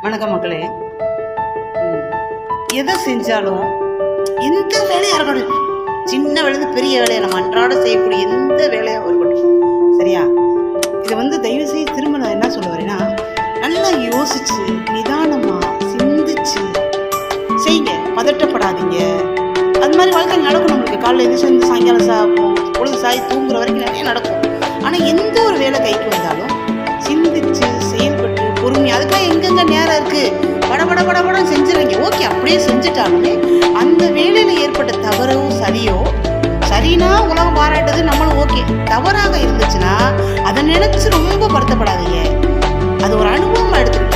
வணக்கம் மக்களே. எதை செஞ்சாலும் எந்த வேலையாக இருக்கணும், சின்ன வேலையிலேருந்து பெரிய வேலையை நம்ம அன்றாட செய்யக்கூடிய எந்த வேலையாக இருக்கட்டும், சரியா? இதை தயவு செய்து திரும்ப நான் என்ன சொல்ல வரேன்னா, நல்லா யோசிச்சு நிதானமாக சிந்திச்சு செய்யுங்க, பதட்டப்படாதீங்க. அது மாதிரி வாழ்க்கை நடக்கும். நம்மளுக்கு காலையில் எதிர்த்து சாயங்காலம் பொழுது சாய் தூங்குற வரைக்கும் நிறைய நடக்கும். ஆனால் எந்த ஒரு வேலை கைக்கு வந்தாலும் சிந்திச்சு செயல்பட்டு பொறுமையாக, அதுக்காக எங்கெங்க நேரம் இருக்குது படபட செஞ்சிருவீங்க. ஓகே, அப்படியே செஞ்சுட்டாலுமே அந்த வேலையில் ஏற்பட்ட தவறோ சரினா உலகம் பாராட்டுது, நம்மளும் ஓகே. தவறாக இருந்துச்சுன்னா அதை நினைச்சு ரொம்ப வருத்தப்படாதீங்க. அது ஒரு அனுபவமாக எடுத்துக்கிட்டு